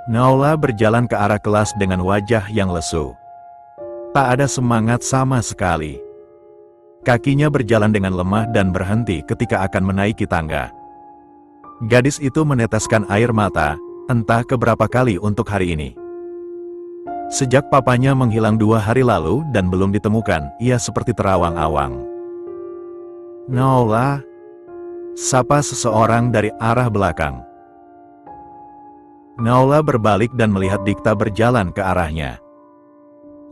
Naola berjalan ke arah kelas dengan wajah yang lesu. Tak ada semangat sama sekali. Kakinya berjalan dengan lemah dan berhenti ketika akan menaiki tangga. Gadis itu meneteskan air mata, entah keberapa kali untuk hari ini. Sejak papanya menghilang 2 hari lalu dan belum ditemukan, ia seperti terawang-awang. Naola, sapa seseorang dari arah belakang. Naola berbalik dan melihat Dikta berjalan ke arahnya.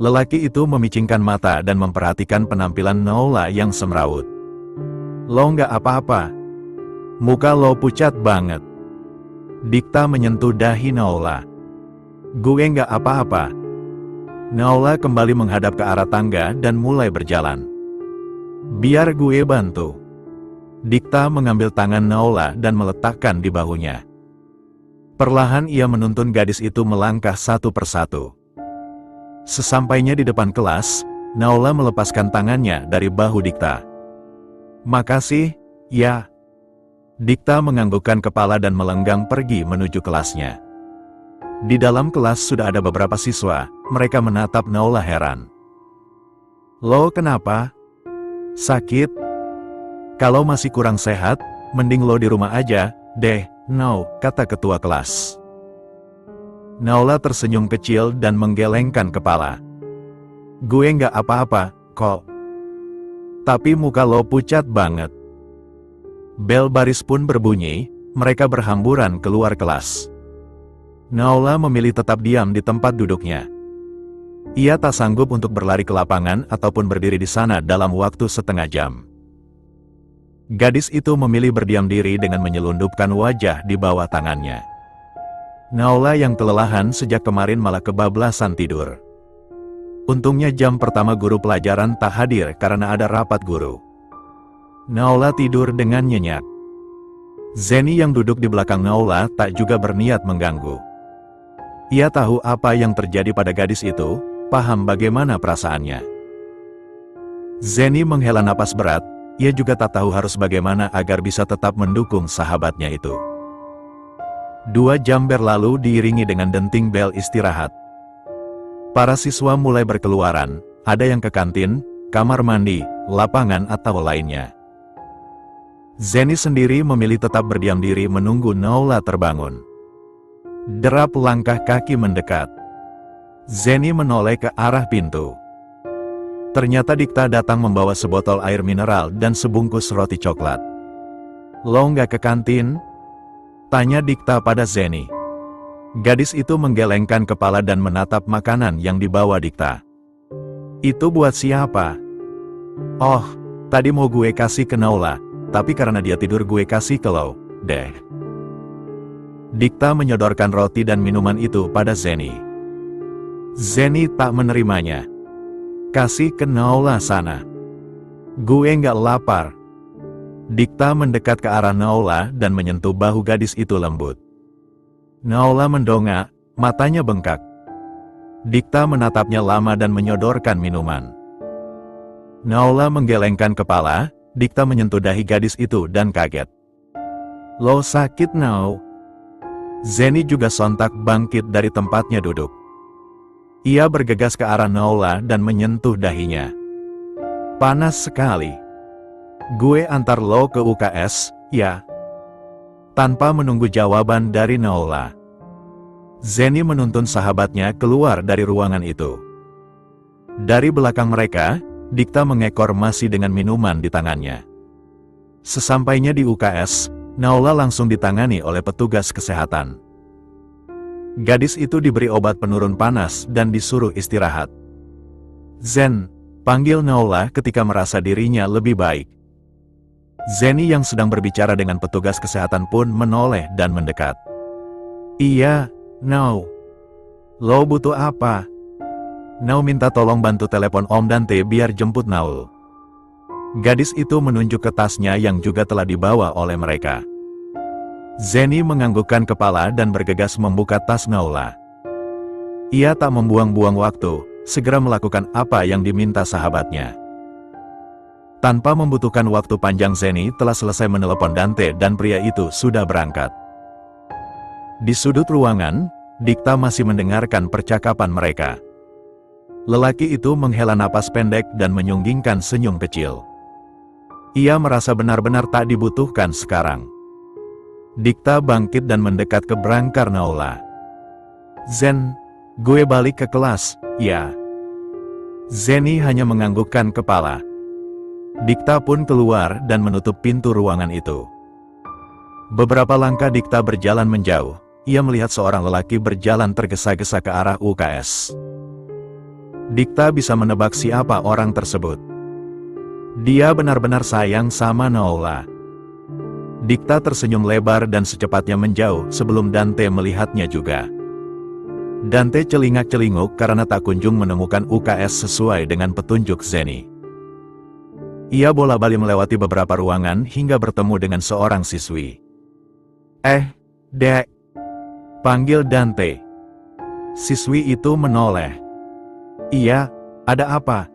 Lelaki itu memicingkan mata dan memperhatikan penampilan Naola yang semrawut. Lo nggak apa-apa. Muka lo pucat banget. Dikta menyentuh dahi Naola. Gue nggak apa-apa. Naola kembali menghadap ke arah tangga dan mulai berjalan. Biar gue bantu. Dikta mengambil tangan Naola dan meletakkan di bahunya. Perlahan ia menuntun gadis itu melangkah satu persatu. Sesampainya di depan kelas, Naola melepaskan tangannya dari bahu Dikta. Makasih, ya. Dikta menganggukkan kepala dan melenggang pergi menuju kelasnya. Di dalam kelas sudah ada beberapa siswa, mereka menatap Naola heran. Lo kenapa? Sakit? Kalau masih kurang sehat, mending lo di rumah aja, deh. No, kata ketua kelas. Naola tersenyum kecil dan menggelengkan kepala. Gue nggak apa-apa, kok. Tapi muka lo pucat banget. Bel baris pun berbunyi, mereka berhamburan keluar kelas. Naola memilih tetap diam di tempat duduknya. Ia tak sanggup untuk berlari ke lapangan ataupun berdiri di sana dalam waktu setengah jam. Gadis itu memilih berdiam diri dengan menyelundupkan wajah di bawah tangannya. Naola yang kelelahan sejak kemarin malah kebablasan tidur. Untungnya jam pertama guru pelajaran tak hadir karena ada rapat guru. Naola tidur dengan nyenyak. Zeni yang duduk di belakang Naola tak juga berniat mengganggu. Ia tahu apa yang terjadi pada gadis itu, paham bagaimana perasaannya. Zeni menghela napas berat. Ia juga tak tahu harus bagaimana agar bisa tetap mendukung sahabatnya itu. 2 jam berlalu diiringi dengan denting bel istirahat. Para siswa mulai berkeluaran, ada yang ke kantin, kamar mandi, lapangan atau lainnya. Zeni sendiri memilih tetap berdiam diri menunggu Naola terbangun. Derap langkah kaki mendekat. Zeni menoleh ke arah pintu. Ternyata Dikta datang membawa sebotol air mineral dan sebungkus roti coklat. Lo nggak ke kantin? Tanya Dikta pada Zeni. Gadis itu menggelengkan kepala dan menatap makanan yang dibawa Dikta. Itu buat siapa? Oh, tadi mau gue kasih ke Naola, tapi karena dia tidur gue kasih ke lo, deh. Dikta menyodorkan roti dan minuman itu pada Zeni. Zeni tak menerimanya. Kasih ke Naola sana. Gue nggak lapar. Dikta mendekat ke arah Naola dan menyentuh bahu gadis itu lembut. Naola mendongak, matanya bengkak. Dikta menatapnya lama dan menyodorkan minuman. Naola menggelengkan kepala, Dikta menyentuh dahi gadis itu dan kaget. Lo sakit, Nao? Zeni juga sontak bangkit dari tempatnya duduk. Ia bergegas ke arah Naola dan menyentuh dahinya. Panas sekali. Gue antar lo ke UKS, ya? Tanpa menunggu jawaban dari Naola, Zeni menuntun sahabatnya keluar dari ruangan itu. Dari belakang mereka, Dikta mengekor masih dengan minuman di tangannya. Sesampainya di UKS, Naola langsung ditangani oleh petugas kesehatan. Gadis itu diberi obat penurun panas dan disuruh istirahat. Zen, panggil Naola ketika merasa dirinya lebih baik. Zeni yang sedang berbicara dengan petugas kesehatan pun menoleh dan mendekat. Iya, Nao. Lo butuh apa? Nao minta tolong bantu telepon Om Dante biar jemput Naul. Gadis itu menunjuk ke tasnya yang juga telah dibawa oleh mereka. Zeni menganggukkan kepala dan bergegas membuka tas Naola. Ia tak membuang-buang waktu, segera melakukan apa yang diminta sahabatnya. Tanpa membutuhkan waktu panjang, Zeni telah selesai menelepon Dante dan pria itu sudah berangkat. Di sudut ruangan, Dikta masih mendengarkan percakapan mereka. Lelaki itu menghela napas pendek dan menyunggingkan senyum kecil. Ia merasa benar-benar tak dibutuhkan sekarang. Dikta bangkit dan mendekat ke berangkar Naula. Zen, gue balik ke kelas, ya. Zeni hanya menganggukkan kepala. Dikta pun keluar dan menutup pintu ruangan itu. Beberapa langkah Dikta berjalan menjauh. Ia melihat seorang lelaki berjalan tergesa-gesa ke arah UKS. Dikta bisa menebak siapa orang tersebut. Dia benar-benar sayang sama Naula. Dikta tersenyum lebar dan secepatnya menjauh sebelum Dante melihatnya juga. Dante celingak-celinguk karena tak kunjung menemukan UKS sesuai dengan petunjuk Zeni. Ia bola-balik melewati beberapa ruangan hingga bertemu dengan seorang siswi. Dek, panggil Dante. Siswi itu menoleh. Iya, ada apa?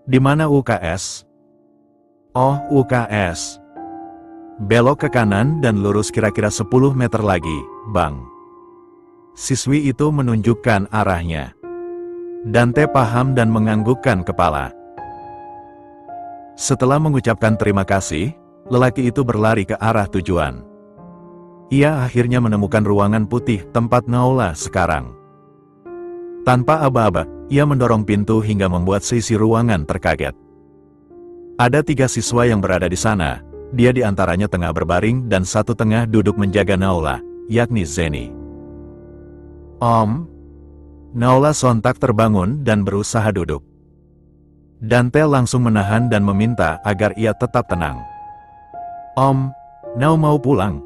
Di mana UKS? Oh, UKS. Belok ke kanan dan lurus kira-kira 10 meter lagi, Bang. Siswi itu menunjukkan arahnya. Dante paham dan menganggukkan kepala. Setelah mengucapkan terima kasih, lelaki itu berlari ke arah tujuan. Ia akhirnya menemukan ruangan putih tempat Naula sekarang. Tanpa aba-aba, ia mendorong pintu hingga membuat seisi ruangan terkaget. Ada 3 siswa yang berada di sana, dia di antaranya tengah berbaring dan satu tengah duduk menjaga Naula, yakni Zeni. Naula sontak terbangun dan berusaha duduk. Dante langsung menahan dan meminta agar ia tetap tenang. Nau mau pulang.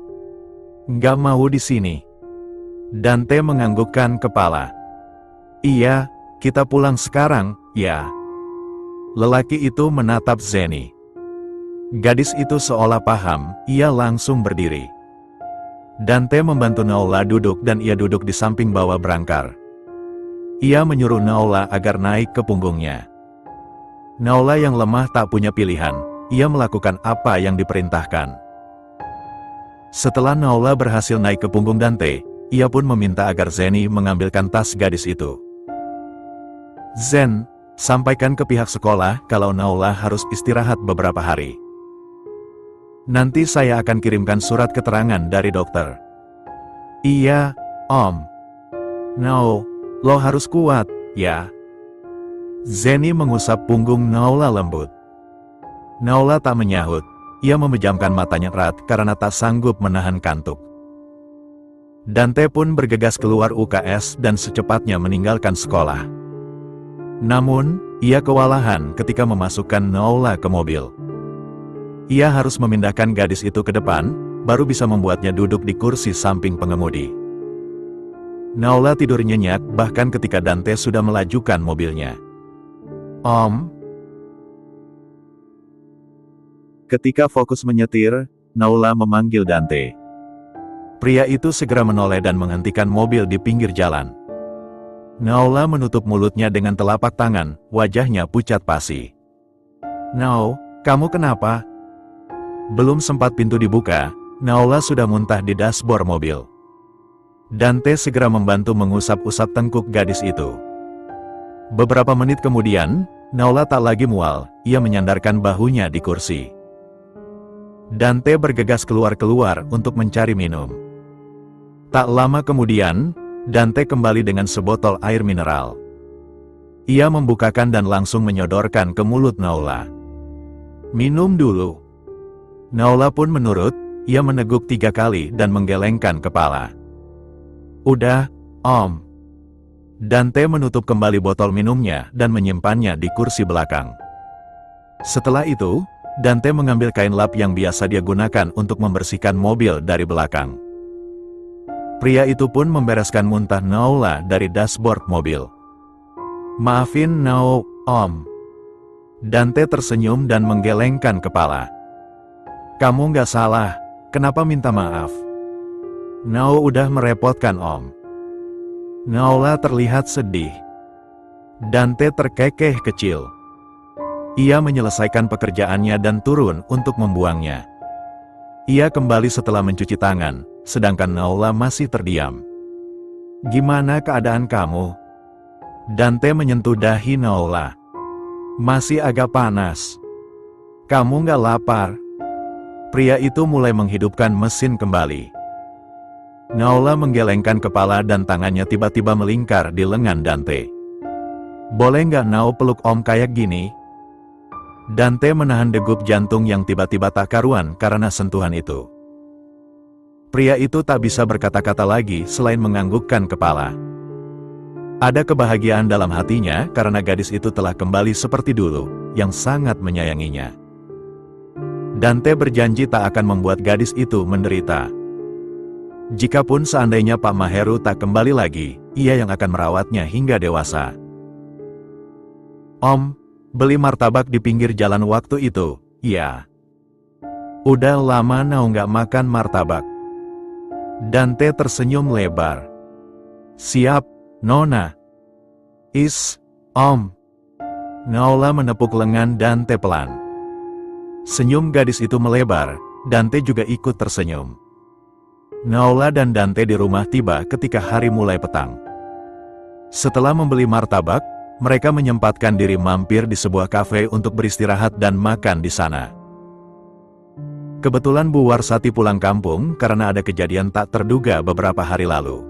Nggak mau di sini. Dante menganggukkan kepala. Iya, kita pulang sekarang, ya. Lelaki itu menatap Zeni. Gadis itu seolah paham, ia langsung berdiri. Dante membantu Naula duduk dan ia duduk di samping bawah berangkar. Ia menyuruh Naula agar naik ke punggungnya. Naula yang lemah tak punya pilihan, ia melakukan apa yang diperintahkan. Setelah Naula berhasil naik ke punggung Dante, ia pun meminta agar Zeni mengambilkan tas gadis itu. Zen, sampaikan ke pihak sekolah kalau Naula harus istirahat beberapa hari. Nanti saya akan kirimkan surat keterangan dari dokter. Iya, Om. No, lo harus kuat, ya. Zeni mengusap punggung Naula lembut. Naula tak menyahut, ia memejamkan matanya erat karena tak sanggup menahan kantuk. Dante pun bergegas keluar UKS dan secepatnya meninggalkan sekolah. Namun, ia kewalahan ketika memasukkan Naula ke mobil. Ia harus memindahkan gadis itu ke depan, baru bisa membuatnya duduk di kursi samping pengemudi. Naula tidur nyenyak bahkan ketika Dante sudah melajukan mobilnya. Om. Ketika fokus menyetir, Naula memanggil Dante. Pria itu segera menoleh dan menghentikan mobil di pinggir jalan. Naula menutup mulutnya dengan telapak tangan, wajahnya pucat pasi. Nau, kamu kenapa? Belum sempat pintu dibuka, Naula sudah muntah di dashboard mobil. Dante segera membantu mengusap-usap tengkuk gadis itu. Beberapa menit kemudian, Naula tak lagi mual, ia menyandarkan bahunya di kursi. Dante bergegas keluar-keluar untuk mencari minum. Tak lama kemudian, Dante kembali dengan sebotol air mineral. Ia membukakan dan langsung menyodorkan ke mulut Naula. Minum dulu. Naula pun menurut, ia meneguk 3 kali dan menggelengkan kepala. Udah, Om. Dante menutup kembali botol minumnya dan menyimpannya di kursi belakang. Setelah itu, Dante mengambil kain lap yang biasa dia gunakan untuk membersihkan mobil dari belakang. Pria itu pun membereskan muntah Naula dari dashboard mobil. Maafin Nau, Om. Dante tersenyum dan menggelengkan kepala. Kamu nggak salah, kenapa minta maaf? Nau udah merepotkan Om. Naula terlihat sedih. Dante terkekeh kecil. Ia menyelesaikan pekerjaannya dan turun untuk membuangnya. Ia kembali setelah mencuci tangan, sedangkan Naula masih terdiam. Gimana keadaan kamu? Dante menyentuh dahi Naola. Masih agak panas. Kamu nggak lapar? Pria itu mulai menghidupkan mesin kembali. Naola menggelengkan kepala dan tangannya tiba-tiba melingkar di lengan Dante. Boleh nggak Nao peluk Om kayak gini? Dante menahan degup jantung yang tiba-tiba tak karuan karena sentuhan itu. Pria itu tak bisa berkata-kata lagi selain menganggukkan kepala. Ada kebahagiaan dalam hatinya karena gadis itu telah kembali seperti dulu, yang sangat menyayanginya. Dante berjanji tak akan membuat gadis itu menderita. Jikapun seandainya Pak Maheru tak kembali lagi, ia yang akan merawatnya hingga dewasa. Om, beli martabak di pinggir jalan waktu itu, iya. Udah lama Nao nggak makan martabak. Dante tersenyum lebar. Siap, Nona. Om. Naola menepuk lengan Dante pelan. Senyum gadis itu melebar, Dante juga ikut tersenyum. Naola dan Dante di rumah tiba ketika hari mulai petang. Setelah membeli martabak, mereka menyempatkan diri mampir di sebuah kafe untuk beristirahat dan makan di sana. Kebetulan Bu Warsati pulang kampung karena ada kejadian tak terduga beberapa hari lalu.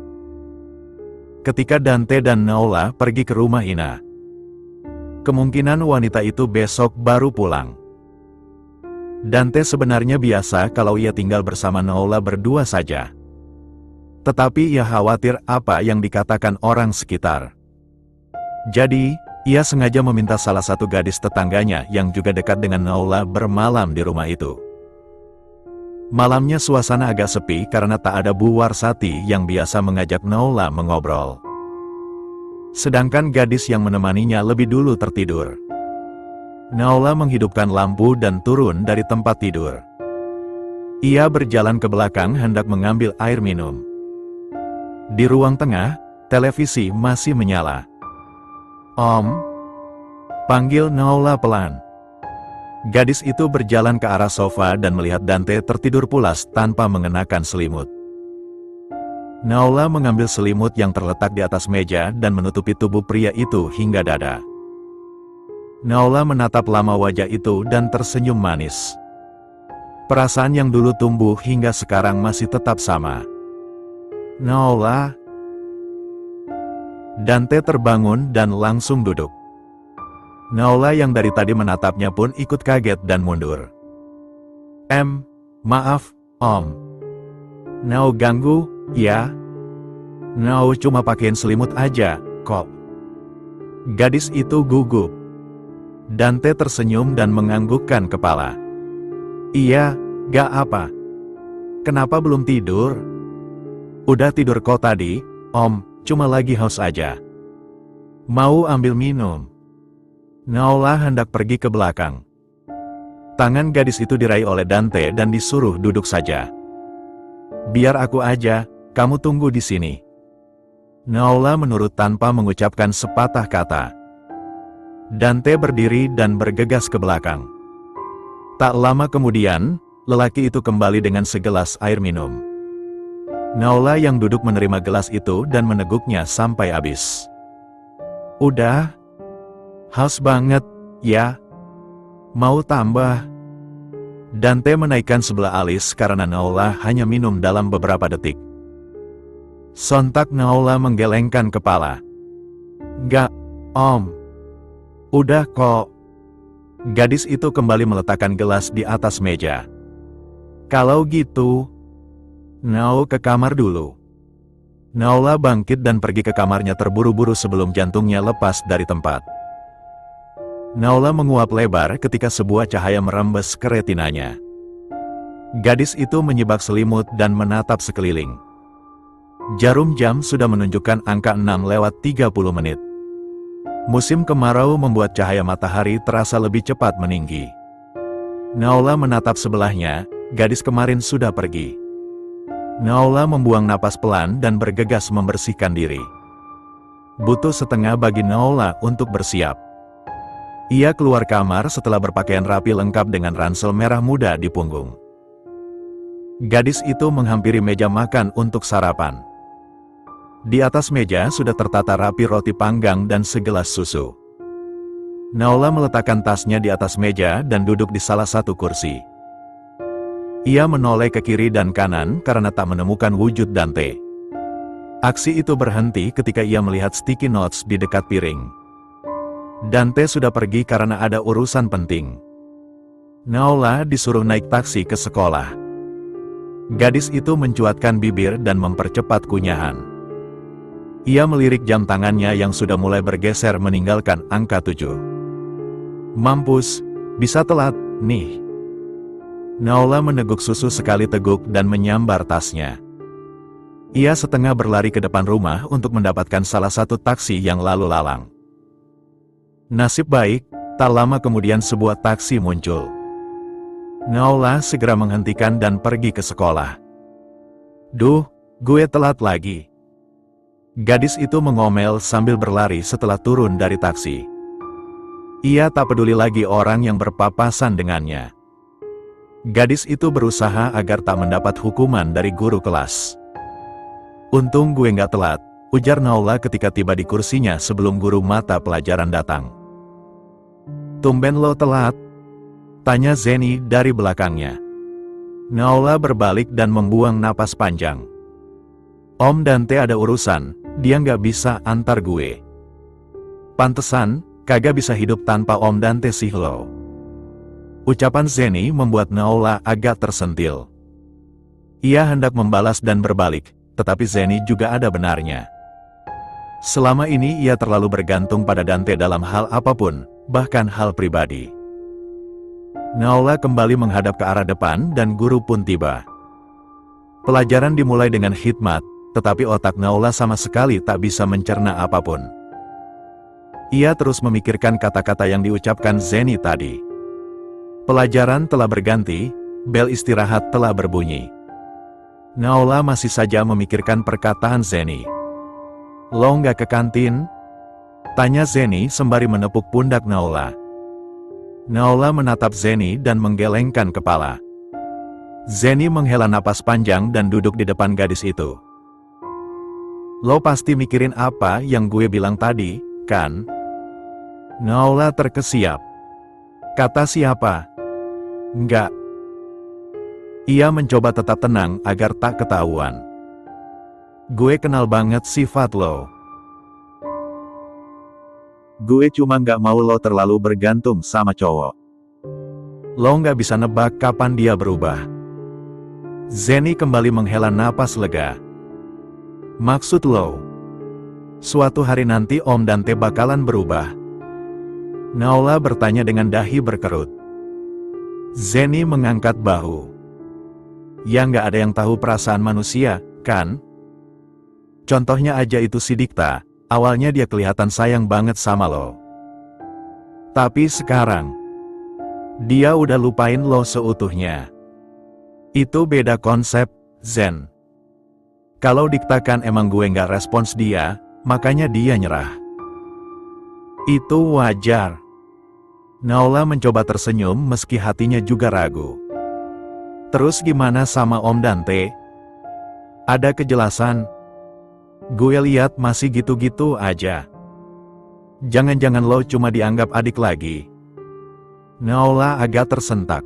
Ketika Dante dan Naola pergi ke rumah Ina, kemungkinan wanita itu besok baru pulang. Dante sebenarnya biasa kalau ia tinggal bersama Naola berdua saja. Tetapi ia khawatir apa yang dikatakan orang sekitar. Jadi, ia sengaja meminta salah satu gadis tetangganya yang juga dekat dengan Naola bermalam di rumah itu. Malamnya suasana agak sepi karena tak ada Bu Warsati yang biasa mengajak Naola mengobrol. Sedangkan gadis yang menemaninya lebih dulu tertidur. Naola menghidupkan lampu dan turun dari tempat tidur. Ia berjalan ke belakang hendak mengambil air minum. Di ruang tengah, televisi masih menyala. Om, panggil Naola pelan. Gadis itu berjalan ke arah sofa dan melihat Dante tertidur pulas tanpa mengenakan selimut. Naola mengambil selimut yang terletak di atas meja dan menutupi tubuh pria itu hingga dada. Naola menatap lama wajah itu dan tersenyum manis. Perasaan yang dulu tumbuh hingga sekarang masih tetap sama. Naola. Dante terbangun dan langsung duduk. Naola yang dari tadi menatapnya pun ikut kaget dan mundur. Maaf, Om. Nao ganggu, ya? Nao cuma pakein selimut aja, kok. Gadis itu gugup. Dante tersenyum dan menganggukkan kepala. Iya, gak apa. Kenapa belum tidur? Udah tidur kok tadi, Om, cuma lagi haus aja. Mau ambil minum? Naola hendak pergi ke belakang. Tangan gadis itu diraih oleh Dante dan disuruh duduk saja. Biar aku aja, kamu tunggu di sini. Naola menurut tanpa mengucapkan sepatah kata. Dante berdiri dan bergegas ke belakang. Tak lama kemudian, lelaki itu kembali dengan segelas air minum. Naola yang duduk menerima gelas itu dan meneguknya sampai habis. Udah? Haus banget, ya? Mau tambah? Dante menaikkan sebelah alis karena Naola hanya minum dalam beberapa detik. Sontak Naola menggelengkan kepala. Gak, Om. Udah kok. Gadis itu kembali meletakkan gelas di atas meja. Kalau gitu, Nao ke kamar dulu. Naola bangkit dan pergi ke kamarnya terburu-buru sebelum jantungnya lepas dari tempat. Naola menguap lebar ketika sebuah cahaya merembes ke retinanya. Gadis itu menyibak selimut dan menatap sekeliling. Jarum jam sudah menunjukkan angka 6:30 menit. Musim kemarau membuat cahaya matahari terasa lebih cepat meninggi. Naola menatap sebelahnya, gadis kemarin sudah pergi. Naola membuang napas pelan dan bergegas membersihkan diri. Butuh setengah bagi Naola untuk bersiap. Ia keluar kamar setelah berpakaian rapi lengkap dengan ransel merah muda di punggung. Gadis itu menghampiri meja makan untuk sarapan. Di atas meja sudah tertata rapi roti panggang dan segelas susu. Naola meletakkan tasnya di atas meja dan duduk di salah satu kursi. Ia menoleh ke kiri dan kanan karena tak menemukan wujud Dante. Aksi itu berhenti ketika ia melihat sticky notes di dekat piring. Dante sudah pergi karena ada urusan penting. Naola disuruh naik taksi ke sekolah. Gadis itu mencuatkan bibir dan mempercepat kunyahan. Ia melirik jam tangannya yang sudah mulai bergeser meninggalkan angka 7. Mampus, bisa telat, nih. Naola meneguk susu sekali teguk dan menyambar tasnya. Ia setengah berlari ke depan rumah untuk mendapatkan salah satu taksi yang lalu lalang. Nasib baik, tak lama kemudian sebuah taksi muncul. Naola segera menghentikan dan pergi ke sekolah. Duh, gue telat lagi. Gadis itu mengomel sambil berlari setelah turun dari taksi. Ia tak peduli lagi orang yang berpapasan dengannya. Gadis itu berusaha agar tak mendapat hukuman dari guru kelas. Untung gue nggak telat, ujar Naola ketika tiba di kursinya sebelum guru mata pelajaran datang. Tumben lo telat? Tanya Zeni dari belakangnya. Naola berbalik dan membuang napas panjang. Om Dante ada urusan, dia nggak bisa antar gue. Pantesan, kagak bisa hidup tanpa Om Dante sih lo. Ucapan Zeni membuat Naola agak tersentil. Ia hendak membalas dan berbalik, tetapi Zeni juga ada benarnya. Selama ini ia terlalu bergantung pada Dante dalam hal apapun, bahkan hal pribadi. Naola kembali menghadap ke arah depan dan guru pun tiba. Pelajaran dimulai dengan khidmat, tetapi otak Naola sama sekali tak bisa mencerna apapun. Ia terus memikirkan kata-kata yang diucapkan Zeni tadi. Pelajaran telah berganti, bel istirahat telah berbunyi. Naola masih saja memikirkan perkataan Zeni. Lo nggak ke kantin? Tanya Zeni sembari menepuk pundak Naola. Naola menatap Zeni dan menggelengkan kepala. Zeni menghela napas panjang dan duduk di depan gadis itu. Lo pasti mikirin apa yang gue bilang tadi, kan? Naola terkesiap. Kata siapa? Enggak. Ia mencoba tetap tenang agar tak ketahuan. Gue kenal banget sifat lo. Gue cuma nggak mau lo terlalu bergantung sama cowok. Lo nggak bisa nebak kapan dia berubah. Zeni kembali menghela napas lega. Maksud lo? Suatu hari nanti Om Dante bakalan berubah. Naola bertanya dengan dahi berkerut. Zeni mengangkat bahu. Ya nggak ada yang tahu perasaan manusia, kan? Contohnya aja itu si Dikta, awalnya dia kelihatan sayang banget sama lo. Tapi sekarang, dia udah lupain lo seutuhnya. Itu beda konsep, Zen. Kalau Dikta kan emang gue nggak respons dia, makanya dia nyerah. Itu wajar. Naola mencoba tersenyum meski hatinya juga ragu. Terus gimana sama Om Dante? Ada kejelasan? Gue lihat masih gitu-gitu aja. Jangan-jangan lo cuma dianggap adik lagi. Naola agak tersentak.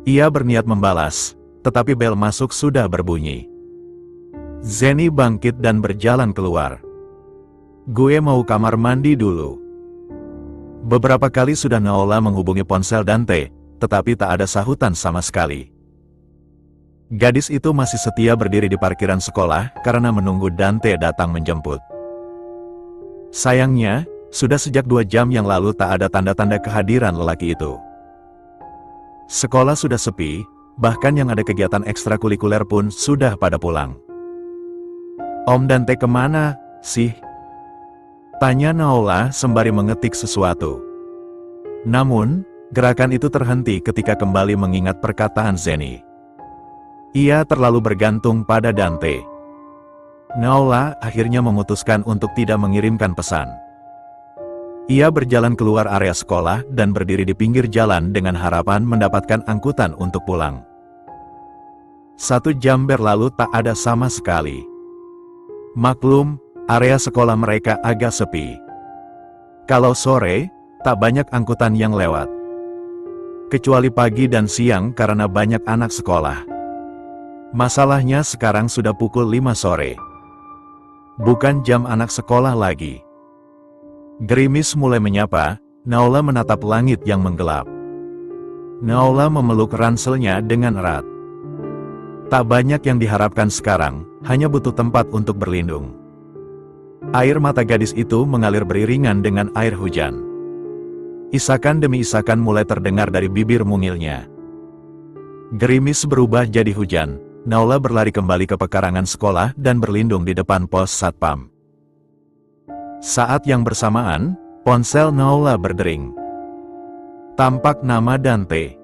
Ia berniat membalas, tetapi bel masuk sudah berbunyi. Zeni bangkit dan berjalan keluar. Gue mau kamar mandi dulu. Beberapa kali sudah Naola menghubungi ponsel Dante, tetapi tak ada sahutan sama sekali. Gadis itu masih setia berdiri di parkiran sekolah karena menunggu Dante datang menjemput. Sayangnya, sudah sejak 2 jam yang lalu tak ada tanda-tanda kehadiran lelaki itu. Sekolah sudah sepi, bahkan yang ada kegiatan ekstrakurikuler pun sudah pada pulang. Om Dante kemana, sih? Tanya Naola sembari mengetik sesuatu. Namun, gerakan itu terhenti ketika kembali mengingat perkataan Zeni. Ia terlalu bergantung pada Dante. Naola akhirnya memutuskan untuk tidak mengirimkan pesan. Ia berjalan keluar area sekolah dan berdiri di pinggir jalan dengan harapan mendapatkan angkutan untuk pulang. 1 jam berlalu tak ada sama sekali. Maklum, area sekolah mereka agak sepi. Kalau sore, tak banyak angkutan yang lewat. Kecuali pagi dan siang karena banyak anak sekolah. Masalahnya sekarang sudah pukul 5 sore. Bukan jam anak sekolah lagi. Gerimis mulai menyapa, Naola menatap langit yang menggelap. Naola memeluk ranselnya dengan erat. Tak banyak yang diharapkan sekarang, hanya butuh tempat untuk berlindung. Air mata gadis itu mengalir beriringan dengan air hujan. Isakan demi isakan mulai terdengar dari bibir mungilnya. Gerimis berubah jadi hujan, Naola berlari kembali ke pekarangan sekolah dan berlindung di depan pos satpam. Saat yang bersamaan, ponsel Naola berdering. Tampak nama Dante.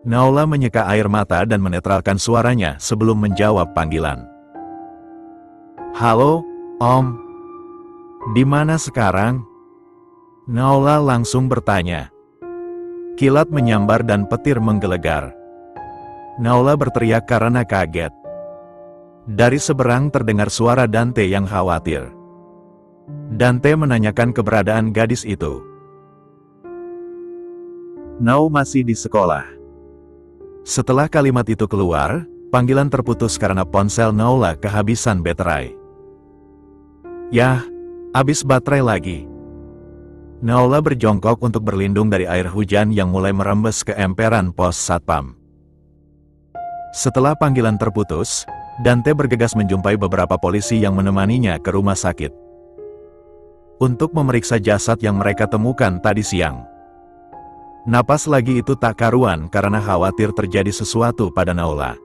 Naola menyeka air mata dan menetralkan suaranya sebelum menjawab panggilan. "Halo, Om. Di mana sekarang?" Naola langsung bertanya. Kilat menyambar dan petir menggelegar. Naola berteriak karena kaget. Dari seberang terdengar suara Dante yang khawatir. Dante menanyakan keberadaan gadis itu. "Nao masih di sekolah." Setelah kalimat itu keluar, panggilan terputus karena ponsel Naola kehabisan baterai. "Yah, habis baterai lagi." Naola berjongkok untuk berlindung dari air hujan yang mulai merembes ke emperan pos satpam. Setelah panggilan terputus, Dante bergegas menjumpai beberapa polisi yang menemaninya ke rumah sakit untuk memeriksa jasad yang mereka temukan tadi siang. Napas lagi itu tak karuan karena khawatir terjadi sesuatu pada Naola.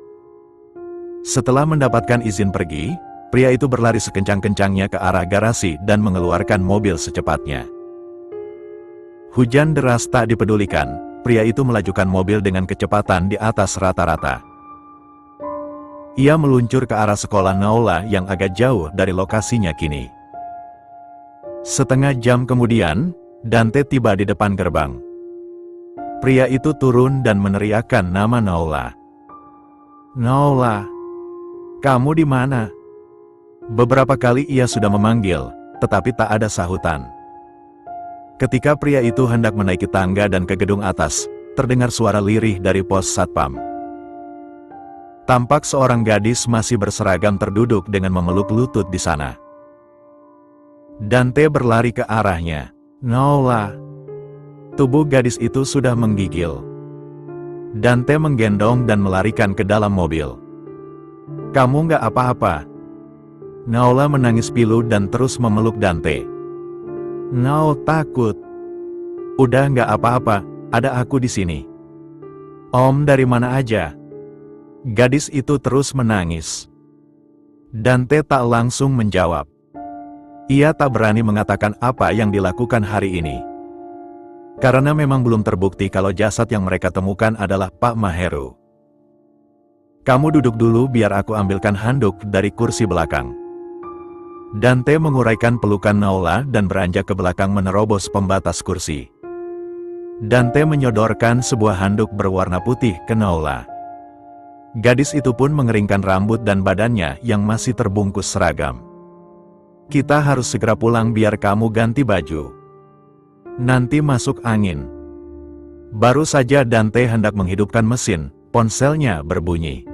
Setelah mendapatkan izin pergi, pria itu berlari sekencang-kencangnya ke arah garasi dan mengeluarkan mobil secepatnya. Hujan deras tak dipedulikan, pria itu melajukan mobil dengan kecepatan di atas rata-rata. Ia meluncur ke arah sekolah Naola yang agak jauh dari lokasinya kini. Setengah jam kemudian, Dante tiba di depan gerbang. Pria itu turun dan meneriakkan nama Naola. "Naola, kamu di mana?" Beberapa kali ia sudah memanggil, tetapi tak ada sahutan. Ketika pria itu hendak menaiki tangga dan ke gedung atas, terdengar suara lirih dari pos satpam. Tampak seorang gadis masih berseragam terduduk dengan memeluk lutut di sana. Dante berlari ke arahnya. "Naola." Tubuh gadis itu sudah menggigil. Dante menggendong dan melarikan ke dalam mobil. "Kamu nggak apa-apa?" Naola menangis pilu dan terus memeluk Dante. "Nao takut." "Udah nggak apa-apa, ada aku di sini." "Om dari mana aja?" Gadis itu terus menangis. Dante tak langsung menjawab. Ia tak berani mengatakan apa yang dilakukan hari ini. Karena memang belum terbukti kalau jasad yang mereka temukan adalah Pak Maheru. "Kamu duduk dulu biar aku ambilkan handuk dari kursi belakang." Dante menguraikan pelukan Naola dan beranjak ke belakang menerobos pembatas kursi. Dante menyodorkan sebuah handuk berwarna putih ke Naola. Gadis itu pun mengeringkan rambut dan badannya yang masih terbungkus seragam. "Kita harus segera pulang biar kamu ganti baju. Nanti masuk angin." Baru saja Dante hendak menghidupkan mesin, ponselnya berbunyi.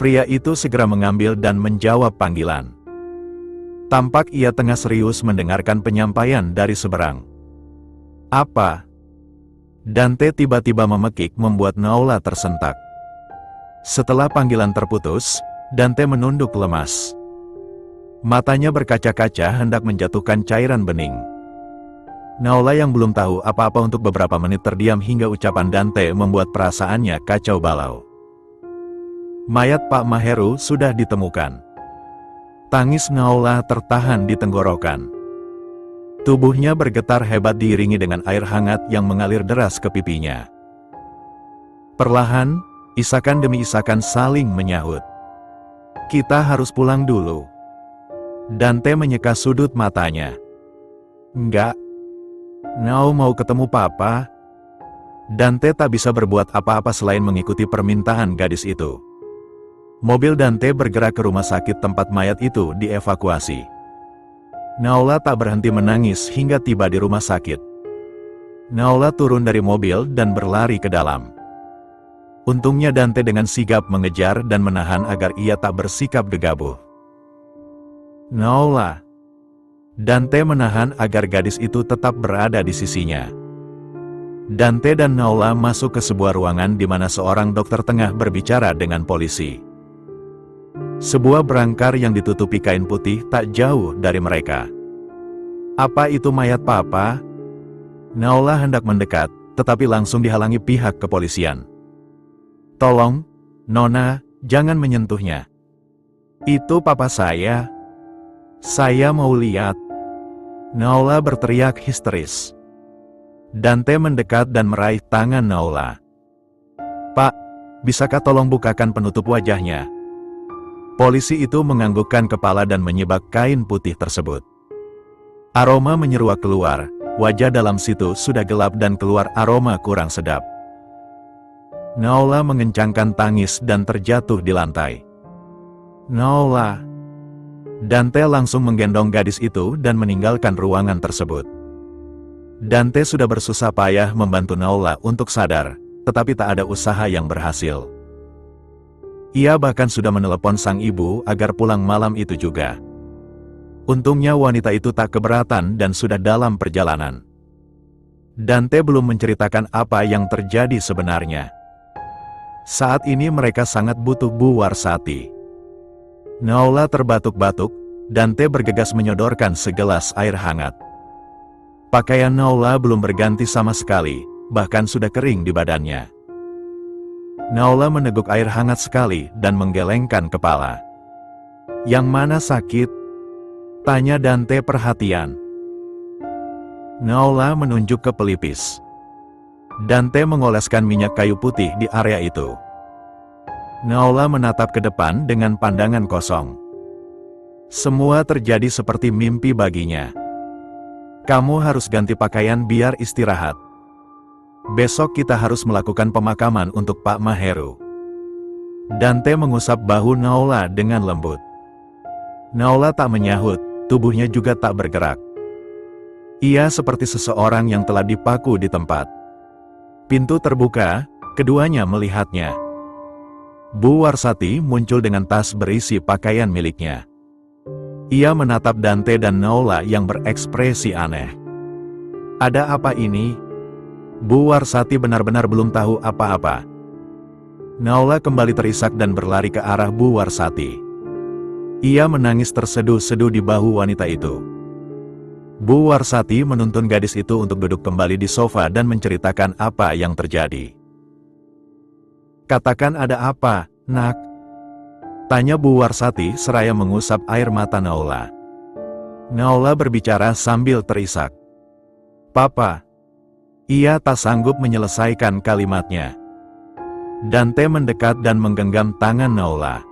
Pria itu segera mengambil dan menjawab panggilan. Tampak ia tengah serius mendengarkan penyampaian dari seberang. "Apa?" Dante tiba-tiba memekik membuat Naola tersentak. Setelah panggilan terputus, Dante menunduk lemas. Matanya berkaca-kaca hendak menjatuhkan cairan bening. Naola yang belum tahu apa-apa untuk beberapa menit terdiam hingga ucapan Dante membuat perasaannya kacau balau. Mayat Pak Maheru sudah ditemukan. Tangis Naola tertahan di tenggorokan. Tubuhnya bergetar hebat diiringi dengan air hangat yang mengalir deras ke pipinya. Perlahan, isakan demi isakan saling menyahut. "Kita harus pulang dulu." Dante menyeka sudut matanya. "Enggak. Nao mau ketemu Papa." Dante tak bisa berbuat apa-apa selain mengikuti permintaan gadis itu. Mobil Dante bergerak ke rumah sakit tempat mayat itu dievakuasi. Naola tak berhenti menangis hingga tiba di rumah sakit. Naola turun dari mobil dan berlari ke dalam. Untungnya Dante dengan sigap mengejar dan menahan agar ia tak bersikap gegabah. Naola. Dante menahan agar gadis itu tetap berada di sisinya. Dante dan Naola masuk ke sebuah ruangan di mana seorang dokter tengah berbicara dengan polisi. Sebuah berangkar yang ditutupi kain putih tak jauh dari mereka. Apa itu mayat papa? Naola hendak mendekat, tetapi langsung dihalangi pihak kepolisian. Tolong, Nona, jangan menyentuhnya. Itu papa saya. Saya mau lihat. Naola berteriak histeris. Dante mendekat dan meraih tangan Naola. Pak, bisakah tolong bukakan penutup wajahnya? Polisi itu menganggukkan kepala dan menyibak kain putih tersebut. Aroma menyeruak keluar, wajah dalam situ sudah gelap dan keluar aroma kurang sedap. Naola mengencangkan tangis dan terjatuh di lantai. Naola. Dante langsung menggendong gadis itu dan meninggalkan ruangan tersebut. Dante sudah bersusah payah membantu Naola untuk sadar, tetapi tak ada usaha yang berhasil. Ia bahkan sudah menelepon sang ibu agar pulang malam itu juga. Untungnya wanita itu tak keberatan dan sudah dalam perjalanan. Dante belum menceritakan apa yang terjadi sebenarnya. Saat ini mereka sangat butuh Bu Warsati. Naola terbatuk-batuk, Dante bergegas menyodorkan segelas air hangat. Pakaian Naola belum berganti sama sekali, bahkan sudah kering di badannya. Naola meneguk air hangat sekali dan menggelengkan kepala. Yang mana sakit? Tanya Dante perhatian. Naola menunjuk ke pelipis. Dante mengoleskan minyak kayu putih di area itu. Naola menatap ke depan dengan pandangan kosong. Semua terjadi seperti mimpi baginya. Kamu harus ganti pakaian biar istirahat. Besok kita harus melakukan pemakaman untuk Pak Maheru. Dante mengusap bahu Naola dengan lembut. Naola tak menyahut, tubuhnya juga tak bergerak. Ia seperti seseorang yang telah dipaku di tempat. Pintu terbuka, keduanya melihatnya. Bu Warsati muncul dengan tas berisi pakaian miliknya. Ia menatap Dante dan Naola yang berekspresi aneh. Ada apa ini? Bu Warsati benar-benar belum tahu apa-apa. Naola kembali terisak dan berlari ke arah Bu Warsati. Ia menangis terseduh-seduh di bahu wanita itu. Bu Warsati menuntun gadis itu untuk duduk kembali di sofa dan menceritakan apa yang terjadi. Katakan ada apa, nak? Tanya Bu Warsati seraya mengusap air mata Naola. Naola berbicara sambil terisak. Papa. Ia tak sanggup menyelesaikan kalimatnya. Dante mendekat dan menggenggam tangan Naola.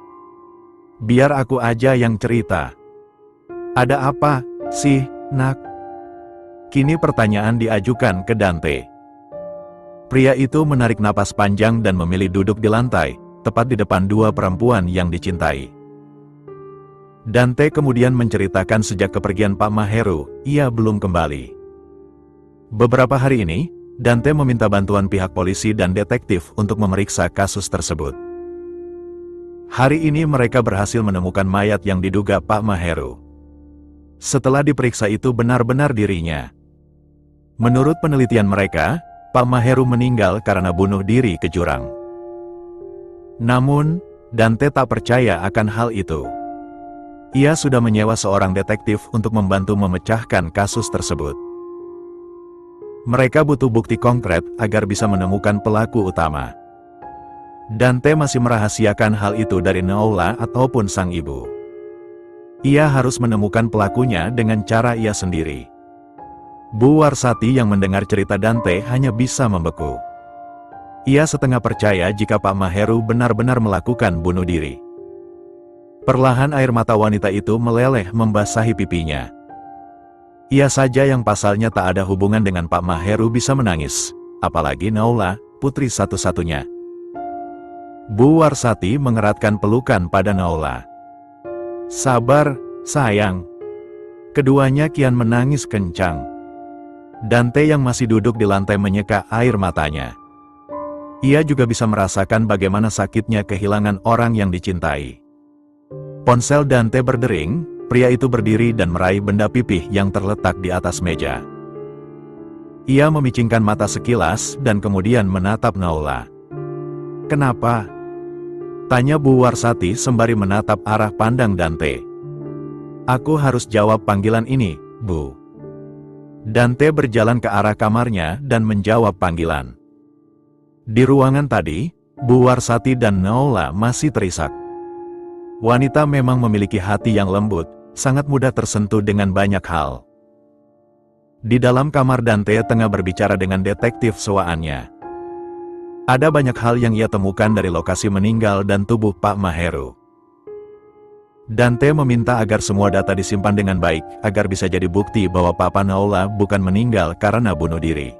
Biar aku aja yang cerita. Ada apa, sih, nak? Kini pertanyaan diajukan ke Dante. Pria itu menarik napas panjang dan memilih duduk di lantai, tepat di depan dua perempuan yang dicintai. Dante kemudian menceritakan sejak kepergian Pak Maheru, ia belum kembali. Beberapa hari ini, Dante meminta bantuan pihak polisi dan detektif untuk memeriksa kasus tersebut. Hari ini mereka berhasil menemukan mayat yang diduga Pak Maheru. Setelah diperiksa itu benar-benar dirinya. Menurut penelitian mereka, Pak Maheru meninggal karena bunuh diri ke jurang. Namun, Dante tak percaya akan hal itu. Ia sudah menyewa seorang detektif untuk membantu memecahkan kasus tersebut. Mereka butuh bukti konkret agar bisa menemukan pelaku utama. Dante masih merahasiakan hal itu dari Naola ataupun sang ibu. Ia harus menemukan pelakunya dengan cara ia sendiri. Bu Warsati yang mendengar cerita Dante hanya bisa membeku. Ia setengah percaya jika Pak Maheru benar-benar melakukan bunuh diri. Perlahan air mata wanita itu meleleh membasahi pipinya. Ia saja yang pasalnya tak ada hubungan dengan Pak Maheru bisa menangis, apalagi Naola, putri satu-satunya. Bu Warsati mengeratkan pelukan pada Naula. Sabar, sayang. Keduanya kian menangis kencang. Dante yang masih duduk di lantai menyeka air matanya. Ia juga bisa merasakan bagaimana sakitnya kehilangan orang yang dicintai. Ponsel Dante berdering, pria itu berdiri dan meraih benda pipih yang terletak di atas meja. Ia memicingkan mata sekilas dan kemudian menatap Naula. "Kenapa?" tanya Bu Warsati sembari menatap arah pandang Dante. "Aku harus jawab panggilan ini, Bu." Dante berjalan ke arah kamarnya dan menjawab panggilan. Di ruangan tadi, Bu Warsati dan Naula masih terisak. Wanita memang memiliki hati yang lembut, sangat mudah tersentuh dengan banyak hal. Di dalam kamar Dante tengah berbicara dengan detektif sewaannya. Ada banyak hal yang ia temukan dari lokasi meninggal dan tubuh Pak Maheru. Dante meminta agar semua data disimpan dengan baik, agar bisa jadi bukti bahwa Papa Naula bukan meninggal karena bunuh diri.